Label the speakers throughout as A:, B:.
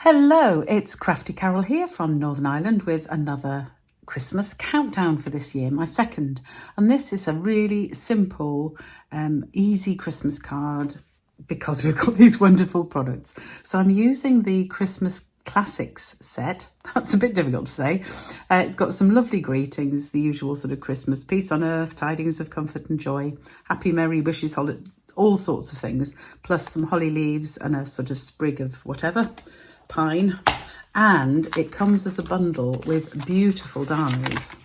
A: Hello, it's Crafty Carol here from Northern Ireland with another Christmas countdown for this year, my second. And this is a really simple, easy Christmas card because we've got these wonderful products. So I'm using the Christmas Classics set. That's a bit difficult to say. It's got some lovely greetings, the usual sort of Christmas, peace on earth, tidings of comfort and joy, happy, merry wishes, all sorts of things, plus some holly leaves and a sort of sprig of whatever. Pine, and it comes as a bundle with beautiful dies.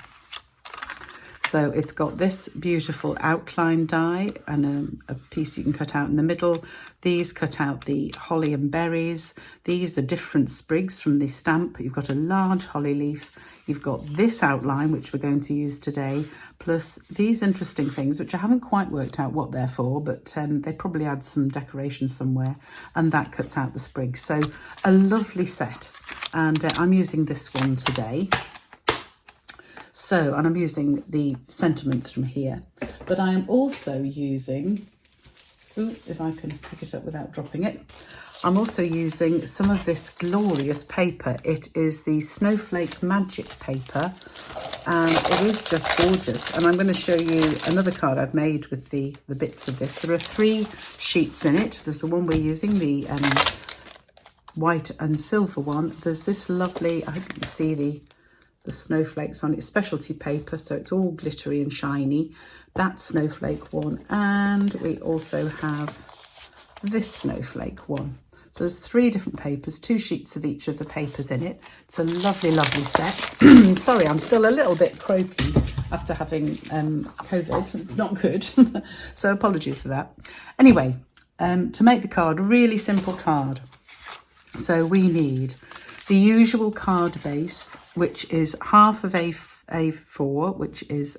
A: So it's got this beautiful outline die and a piece you can cut out in the middle. These cut out the holly and berries. These are different sprigs from the stamp. You've got a large holly leaf. You've got this outline, which we're going to use today, plus these interesting things, which I haven't quite worked out what they're for, but they probably add some decoration somewhere, and that cuts out the sprigs. So a lovely set, and I'm using this one today. So, and I'm using the sentiments from here, but I am also using, if I can pick it up without dropping it, I'm also using some of this glorious paper. It is the Snowflake Magic paper, and it is just gorgeous. And I'm going to show you another card I've made with the bits of this. There are 3 sheets in it. There's the one we're using, the white and silver one. There's this lovely, I hope you can see the snowflakes on it, specialty paper, so it's all glittery and shiny. That snowflake one, and we also have this snowflake one. So there's 3 different papers, 2 sheets of each of the papers in it. It's a lovely, lovely set. Sorry, I'm still a little bit croaky after having COVID. It's not good, so apologies for that. Anyway, to make the card, a really simple card. So we need the usual card base, which is half of A4, which is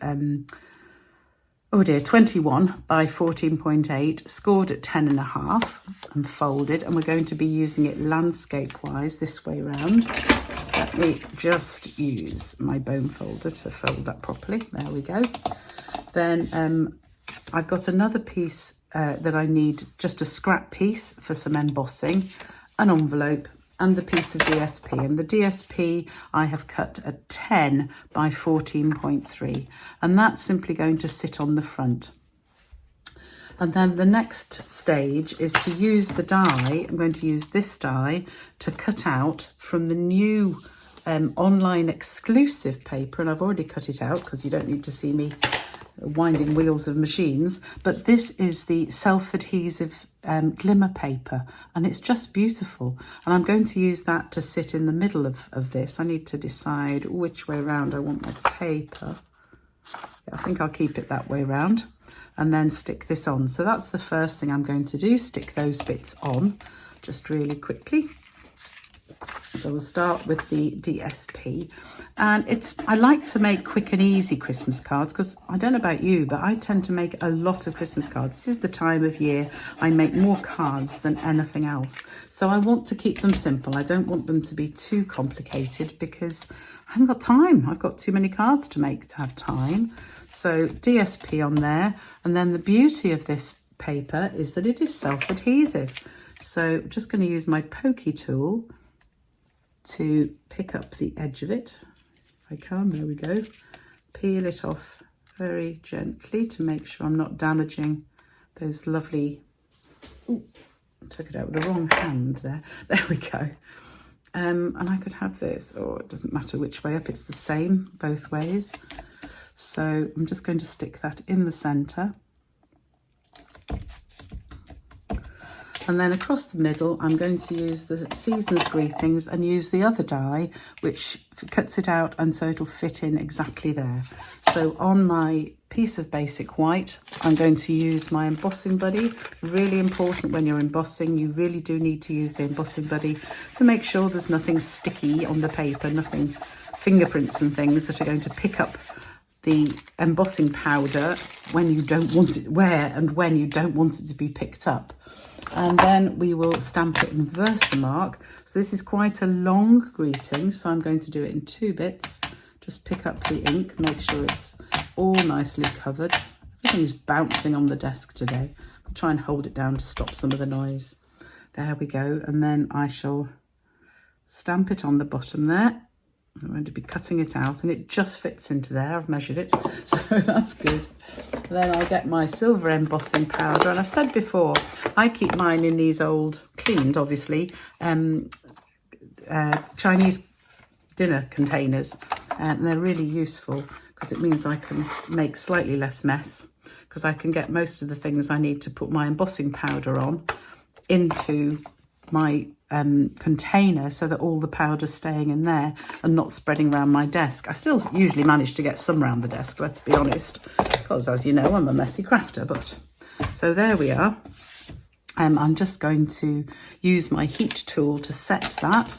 A: 21 by 14.8, scored at 10.5 and folded, and we're going to be using it landscape wise this way round. Let me just use my bone folder to fold that properly. There we go. Then I've got another piece that I need, just a scrap piece for some embossing, an envelope, and the piece of DSP. And the DSP I have cut at 10 by 14.3, and that's simply going to sit on the front. And then the next stage is to use the die. I'm going to use this die to cut out from the new online exclusive paper, and I've already cut it out because you don't need to see me winding wheels of machines, but this is the self-adhesive glimmer paper, and it's just beautiful, and I'm going to use that to sit in the middle of this. I need to decide which way around I want my paper. Yeah, I think I'll keep it that way around, and then stick this on. So that's the first thing I'm going to do, stick those bits on just really quickly. So we'll start with the DSP, and I like to make quick and easy Christmas cards because I don't know about you, but I tend to make a lot of Christmas cards. This is the time of year I make more cards than anything else. So I want to keep them simple. I don't want them to be too complicated because I haven't got time. I've got too many cards to make to have time. So DSP on there, and then the beauty of this paper is that it is self-adhesive. So I'm just going to use my pokey tool to pick up the edge of it, if I can. There we go. Peel it off very gently to make sure I'm not damaging those lovely, ooh, I took it out with the wrong hand there. There we go. And I could have this, or it doesn't matter which way up, it's the same both ways. So I'm just going to stick that in the centre. And then across the middle, I'm going to use the Season's Greetings and use the other die, which cuts it out, and so it'll fit in exactly there. So on my piece of basic white, I'm going to use my embossing buddy. Really important when you're embossing, you really do need to use the embossing buddy to make sure there's nothing sticky on the paper, nothing, fingerprints and things that are going to pick up the embossing powder when you don't want it, when you don't want it to be picked up. And then we will stamp it in Versamark. So this is quite a long greeting, so I'm going to do it in 2 bits. Just pick up the ink, make sure it's all nicely covered. Everything's bouncing on the desk today. I'll try and hold it down to stop some of the noise. There we go. And then I shall stamp it on the bottom there. I'm going to be cutting it out and it just fits into there. I've measured it, so that's good. Then I'll get my silver embossing powder. And I said before, I keep mine in these old, cleaned obviously, Chinese dinner containers. And they're really useful because it means I can make slightly less mess, because I can get most of the things I need to put my embossing powder on into my container, so that all the powder's staying in there and not spreading around my desk. I still usually manage to get some around the desk, let's be honest, because as you know, I'm a messy crafter. But so there we are. I'm just going to use my heat tool to set that.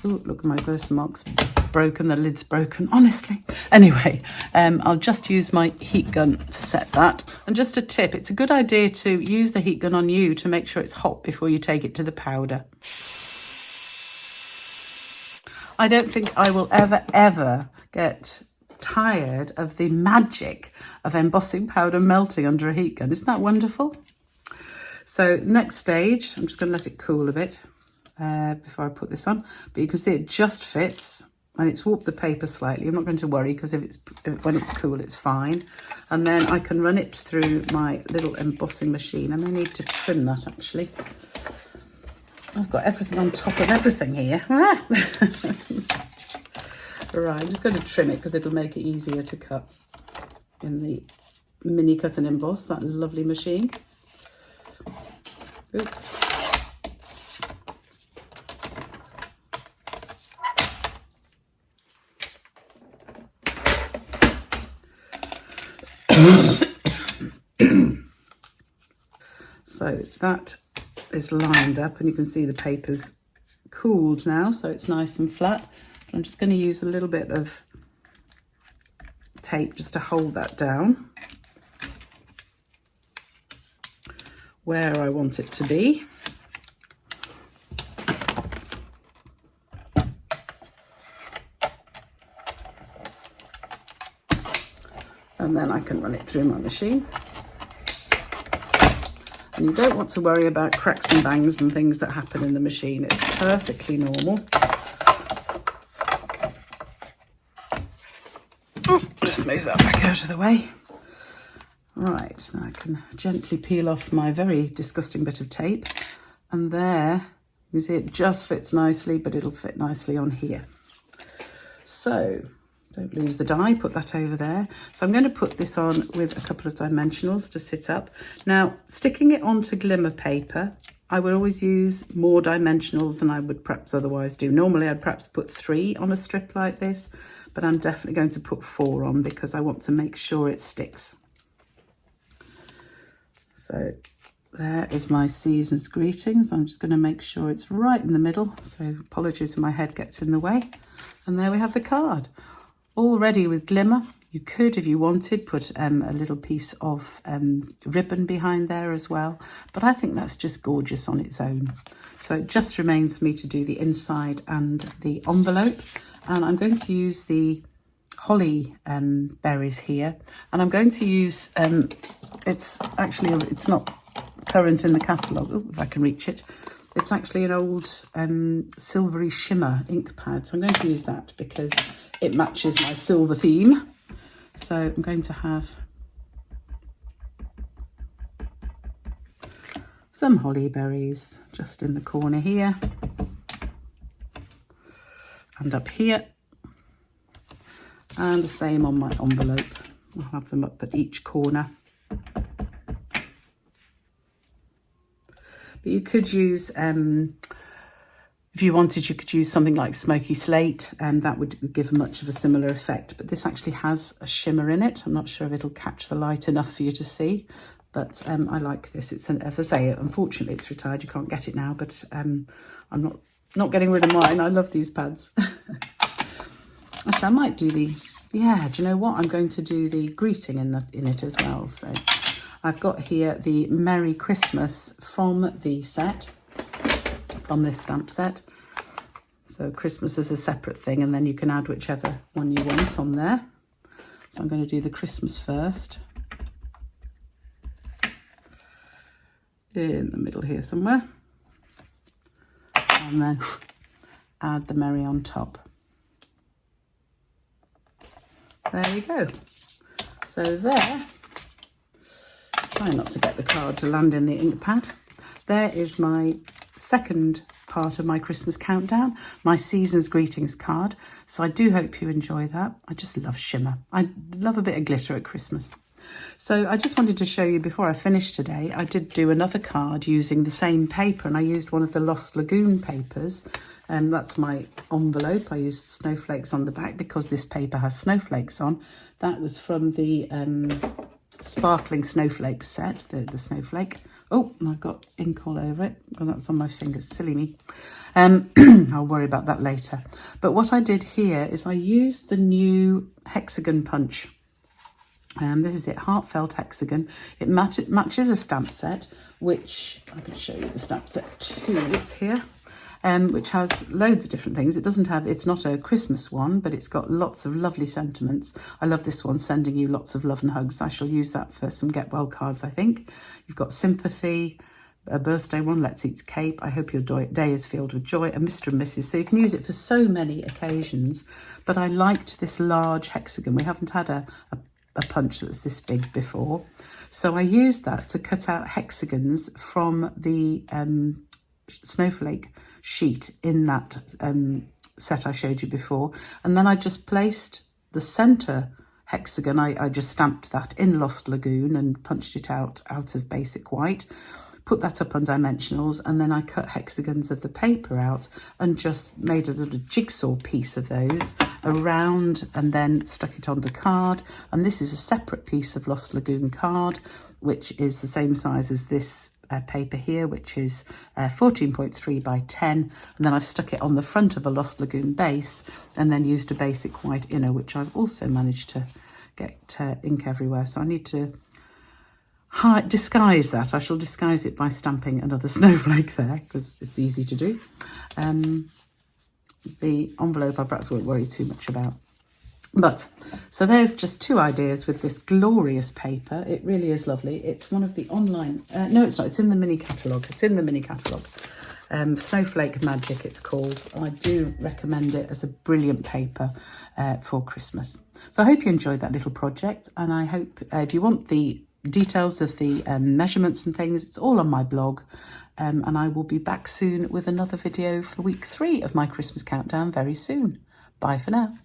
A: Ooh, look, my Versamark's broken, the lid's broken, honestly. Anyway, I'll just use my heat gun to set that. And just a tip, it's a good idea to use the heat gun on you to make sure it's hot before you take it to the powder. I don't think I will ever get tired of the magic of embossing powder melting under a heat gun. Isn't that wonderful? So next stage, I'm just going to let it cool a bit before I put this on, but you can see it just fits, and it's warped the paper slightly. I'm not going to worry, because when it's cool, it's fine. And then I can run it through my little embossing machine. I may need to trim that actually. I've got everything on top of everything here. Right, I'm just going to trim it because it'll make it easier to cut in the mini cut and emboss, that lovely machine. Ooh. So that is lined up, and you can see the paper's cooled now, so it's nice and flat. I'm just going to use a little bit of tape just to hold that down where I want it to be. And then I can run it through my machine. And you don't want to worry about cracks and bangs and things that happen in the machine. It's perfectly normal. Just move that back out of the way. Right, now I can gently peel off my very disgusting bit of tape. And there, you see it just fits nicely, but it'll fit nicely on here. So, don't lose the die, put that over there. So I'm going to put this on with a couple of dimensionals to sit up. Now, sticking it onto glimmer paper, I would always use more dimensionals than I would perhaps otherwise do. Normally I'd perhaps put 3 on a strip like this, but I'm definitely going to put 4 on because I want to make sure it sticks. So there is my season's greetings. I'm just going to make sure it's right in the middle. So apologies if my head gets in the way. And there we have the card. All ready with glimmer. You could, if you wanted, put a little piece of ribbon behind there as well. But I think that's just gorgeous on its own. So it just remains for me to do the inside and the envelope. And I'm going to use the holly berries here. And I'm going to use, it's not current in the catalogue. Oh, if I can reach it. It's actually an old silvery shimmer ink pad. So I'm going to use that because it matches my silver theme. So I'm going to have some holly berries just in the corner here and up here, and the same on my envelope. I'll have them up at each corner. But you could use, if you wanted, you could use something like smoky slate, and that would give much of a similar effect. But this actually has a shimmer in it. I'm not sure if it'll catch the light enough for you to see, but I like this. It's as I say, unfortunately it's retired. You can't get it now, but I'm not getting rid of mine. I love these pads. Actually, I might do do you know what? I'm going to do the greeting in it as well. So I've got here the Merry Christmas from the set, from this stamp set. So Christmas is a separate thing, and then you can add whichever one you want on there. So I'm going to do the Christmas first. In the middle here somewhere. And then add the Merry on top. There we go. So there, try not to get the card to land in the ink pad. There is my second part of my Christmas countdown, my season's greetings card. So I do hope you enjoy that. I just love shimmer. I love a bit of glitter at Christmas. So I just wanted to show you before I finish today, I did do another card using the same paper, and I used one of the Lost Lagoon papers. And that's my envelope. I used snowflakes on the back because this paper has snowflakes on. That was from the Sparkling Snowflake set, the snowflake. Oh, I've got ink all over it. Oh, that's on my fingers, silly me. I'll worry about that later. But what I did here is I used the new hexagon punch. This is it, Heartfelt Hexagon. It matches a stamp set, which I can show you the stamp set too. It's here. Which has loads of different things. It's not a Christmas one, but it's got lots of lovely sentiments. I love this one, sending you lots of love and hugs. I shall use that for some get well cards, I think. You've got sympathy, a birthday one, let's eat cake. I hope your day is filled with joy, and Mr. and Mrs. So you can use it for so many occasions. But I liked this large hexagon. We haven't had a punch that's this big before. So I used that to cut out hexagons from the snowflake sheet in that set I showed you before, and then I just placed the center hexagon. I just stamped that in Lost Lagoon and punched it out of basic white, put that up on dimensionals, and then I cut hexagons of the paper out and just made a little jigsaw piece of those around and then stuck it on the card. And this is a separate piece of Lost Lagoon card, which is the same size as this paper here, which is 14.3 by 10, and then I've stuck it on the front of a Lost Lagoon base and then used a basic white inner, which I've also managed to get ink everywhere. So I need to disguise that. I shall disguise it by stamping another snowflake there because it's easy to do. The envelope I perhaps won't worry too much about. But, so there's just two ideas with this glorious paper. It really is lovely. It's one of the online, no it's not, it's in the mini catalogue. It's in the mini catalogue. Snowflake Magic it's called. I do recommend it as a brilliant paper for Christmas. So I hope you enjoyed that little project, and I hope if you want the details of the measurements and things, it's all on my blog. And I will be back soon with another video for week 3 of my Christmas countdown very soon. Bye for now.